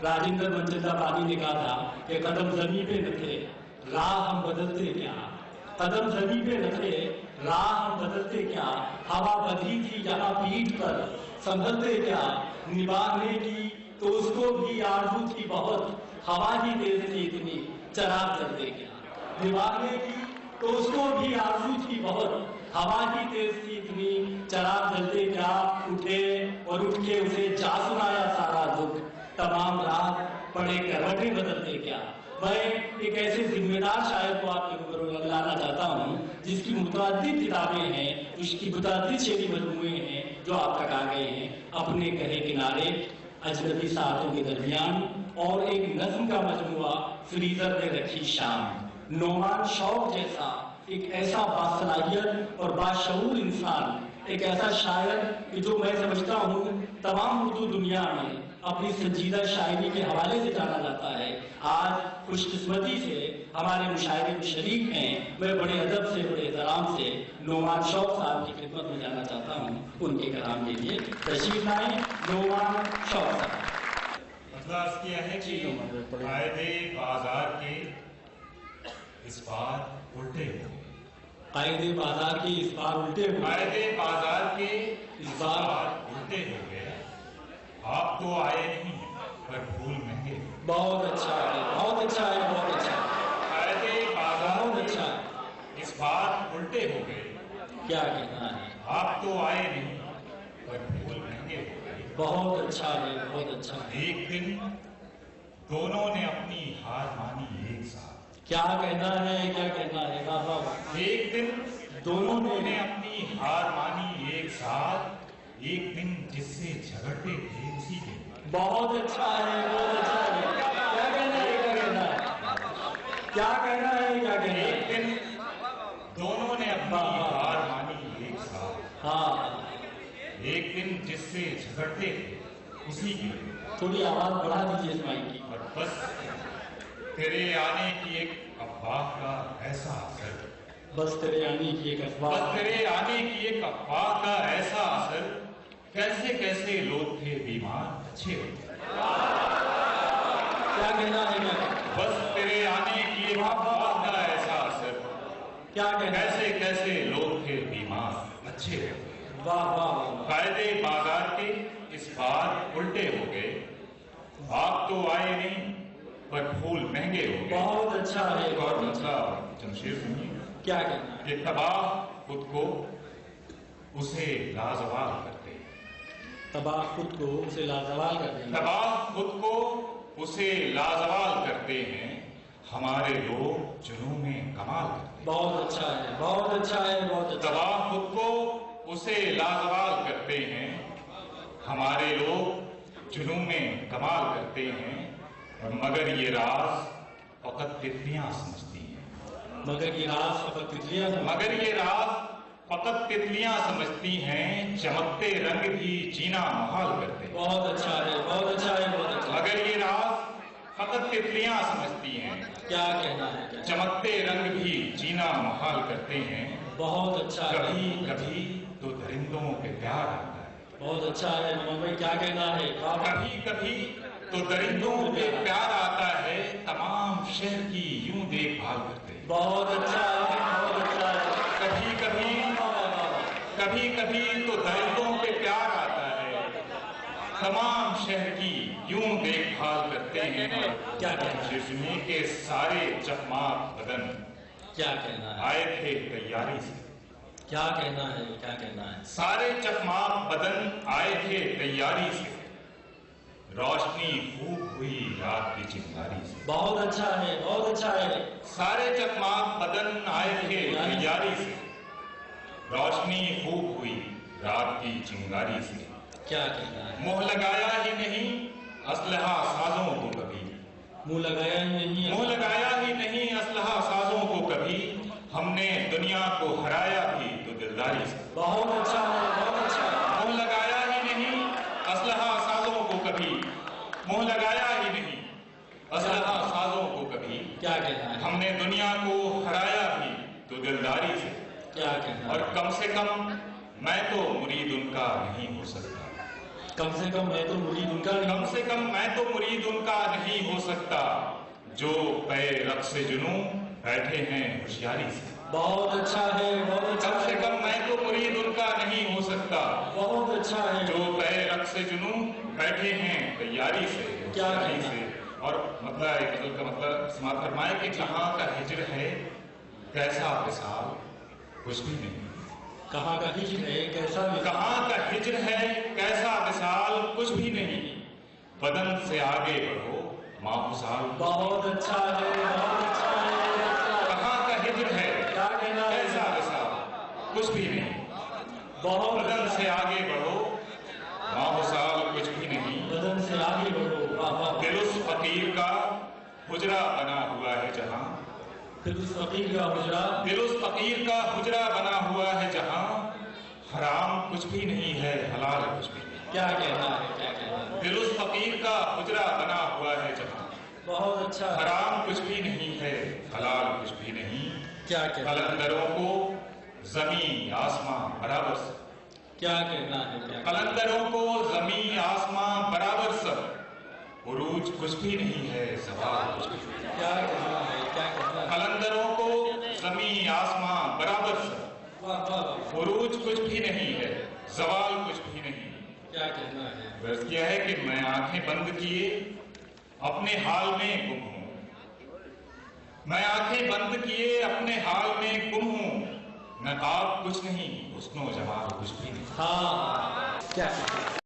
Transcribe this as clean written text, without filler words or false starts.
राजेंद्र मनचंदाबादी ने कहा था कि कदम जमीन पे न थे राह हम बदलते क्या, कदम जमीन पे न थे राह हम बदलते क्या, हवा बधी थी यहाँ पीठ पर संभलते क्या, निभाने की तो उसको भी आरज़ू थी बहुत, हवा ही तेज थी इतनी चराग जलते क्या, निभाने की तो उसको भी आरज़ू थी बहुत, हवा ही तेज थी इतनी चराग जलते क्या, उठे और उठ के उसे जा सुनाया सारा दुख, तमाम रात पड़े करवटें बदलते क्या। मैं एक ऐसे जिम्मेदार शायर को आपके ऊपर लाना चाहता हूँ जिसकी मुतअद्दिद किताबें हैं, उसकी मुतअद्दिद शेरी मजमूए हैं जो आप तक आ गए हैं। अपने कहे किनारे, अजनबी सातों के दरमियान और एक नज्म का मजमुआ फ्रीजर में रखी शाम। नोमान शौक जैसा एक ऐसा बासलाहियत और बाशऊर इंसान, एक ऐसा शायर कि जो मैं समझता हूँ तमाम उर्दू दुनिया में अपनी संजीदा शायरी के हवाले से जाना जाता है। आज खुशकिस्मती से हमारे मुशायरे में शरीक हैं। मैं बड़े अदब से, बड़े एहतराम से नोमान शौक साहब की खिदमत में जाना चाहता हूँ, उनके कलाम के लिए तशरीफ लाएं। नोमान शौक साहब। मतलब अर्ज किया है कि कायदे बाजार के इस बार उल्टे हो गए, कायदे बाजार के इस बार उल्टे हो गए, कायदे बाजार के इस बार उल्टे हो गए। आप तो आए नहीं पर फूल महंगे। बहुत अच्छा है, बहुत अच्छा है, बहुत अच्छा है। कायदे बाजार बहुत अच्छा है। इस बार उल्टे हो गए। क्या कहना है? आप तो आए नहीं पर फूल महंगे हो गए। बहुत अच्छा है, बहुत अच्छा है। एक दिन दोनों ने अपनी हार मानी एक साथ। क्या कहना है, क्या कहना है? वाह। एक दिन दोनों ने अपनी हार मानी एक साथ। एक दिन जिससे झगड़ते थे उसी दिन। बहुत अच्छा है, बहुत अच्छा है। क्या कहना है, क्या कहना है? क्या कहना है, क्या कहना है? एक दिन दोनों ने अपनी हार मानी एक साथ। हाँ। एक दिन जिससे झगड़ते थे उसी दिन। थोड़ी आवाज बढ़ा दीजिए इस माइक की। और बस तेरे आने की एक अफवाह का ऐसा असर, बस तेरे आने की एक अफवाह, बस तेरे आने की एक अफवाह का ऐसा असर, कैसे कैसे लोग थे बीमार अच्छे होते। क्या कहना है, क्या? बस तेरे आने की एक अफवाह का ऐसा असर, क्या कहना है? कैसे कैसे लोग थे बीमार अच्छे होते। वाह वाह। कायदे बाजार के इस बार उल्टे हो गए। आप तो आए नहीं पर फूल महंगे हो गए। बहुत अच्छा है, बहुत अच्छा। जमशेद सुनिए, क्या कहना है? ये तबाह खुद को उसे लाजवाल करते हैं। तबाह खुद को उसे लाजवाल करते हैं। तबाह खुद को उसे लाजवाल करते हैं। हमारे लोग जुनून में कमाल करते हैं। बहुत अच्छा है, बहुत अच्छा है, बहुत अच्छा। तबाह खुद को उसे लाजवाल करते हैं। हमारे लोग जुनून में कमाल करते हैं। मगर ये राज फकत तितलियां समझती हैं। मगर ये राज फकत तितलियां, मगर ये राज फकत तितलियां समझती हैं। चमकते रंग भी जीना मुहाल करते हैं। बहुत अच्छा है, बहुत अच्छा है, बहुत अच्छा। मगर ये राज फकत तितलियां समझती हैं। क्या कहना है, क्या? चमकते रंग भी जीना मुहाल करते हैं। बहुत अच्छा है। कभी कभी तो दरिंदों पे प्यार आता है। बहुत अच्छा है मोहन भाई, क्या कहना है? कभी कभी तो दरिंदों पे प्यार आता है। तमाम शहर की यूं देखभाल करते हैं। बहुत अच्छा है, बहुत अच्छा है। कभी कभी तो दरिंदों पे प्यार आता है। तमाम शहर की यूं देखभाल करते हैं। क्या कहना है? जिस्म के सारे चकमाक बदन क्या कहना है? आए थे तैयारी से। क्या कहना है, क्या कहना है? सारे चकमाक बदन आए थे तैयारी से। रोशनी खूब हुई रात की चिंगारी से। बहुत अच्छा है, बहुत अच्छा है। सारे चकमाक बदन आए थे तैयारी से। रोशनी खूब हुई रात की चिंगारी से। क्या कहना है? मुंह लगाया ही नहीं असलहा साजों को कभी। मुंह लगाया ही नहीं, मुंह लगाया ही नहीं असलहा साजों को कभी। हमने दुनिया को हराया भी तो दिलदारी से। बहुत अच्छा है, बहुत अच्छा है। मुंह लगाया ही नहीं असलहा साजों को कभी। मुंह लगाया ही नहीं असलहा साजों को कभी। क्या कहना है? हमने दुनिया को हराया भी तो दिलदारी से। क्या कहना है? और कम से कम मैं तो मुरीद उनका नहीं हो सकता। कम से कम मैं तो मुरीद उनका नहीं। कम से कम मैं तो मुरीद उनका नहीं हो सकता जो पे रक्स जुनू बैठे हैं होशियारी से। बहुत अच्छा है, बहुत अच्छा कम से है, कम मैं तो मुरीद उनका नहीं हो सकता बहुत अच्छा है। जो पे रक्स जुनू बैठे हैं तैयारी से, क्या होशियारी कहना? से। और मतलब एक मतलब का मतलब समाप्त फरमाए कि कहाँ का हिज्र है कैसा विशाल कुछ भी नहीं। कहाँ का हिज्र है कैसा विशाल, कहाँ का हिज्र है कैसा विशाल कुछ भी नहीं। बदन से आगे बढ़ो माफुसाल। बहुत अच्छा है, बहुत अच्छा है, अच्छा। कहाँ का हिज्र है क्या कहना है? कैसा विशाल कुछ भी नहीं। बहुत बदन से आगे बढ़ो माफुसाल कुछ भी नहीं। बदन से आगे बढ़ो, वाह वाह। दिल उस फकीर का हुजरा बना हुआ है जहाँ। फिर उस फकीर का हुजरा, दिल उस फकीर का हुजरा बना हुआ है जहाँ। हराम कुछ भी नहीं है हलाल कुछ भी नहीं। क्या कहना है, क्या कहना है? दिल उस फकीर का हुजरा बना हुआ है जहाँ। बहुत अच्छा। हराम कुछ भी नहीं है हलाल कुछ भी नहीं। क्या कहना है? कलंदरों को जमीन आसमां बराबर सब। क्या कहना है, क्या कहना है? कलंदरों को जमीन आसमां बराबर सब। उरूज कुछ भी नहीं है सवाल कुछ भी नहीं। क्या कहना है, क्या कहना है? कलंदरों को जमीन आसमां बराबर सब। वाह वाह वाह। उरूज कुछ भी नहीं है सवाल कुछ भी नहीं। क्या कहना है? बस क्या है कि मैं आंखें बंद किए अपने हाल में गुम हूं। मैं आंखें बंद किए अपने हाल में गुम हूं। नकाब कुछ नहीं हुस्नो जमाल कुछ भी नहीं। हाँ, क्या कहना है?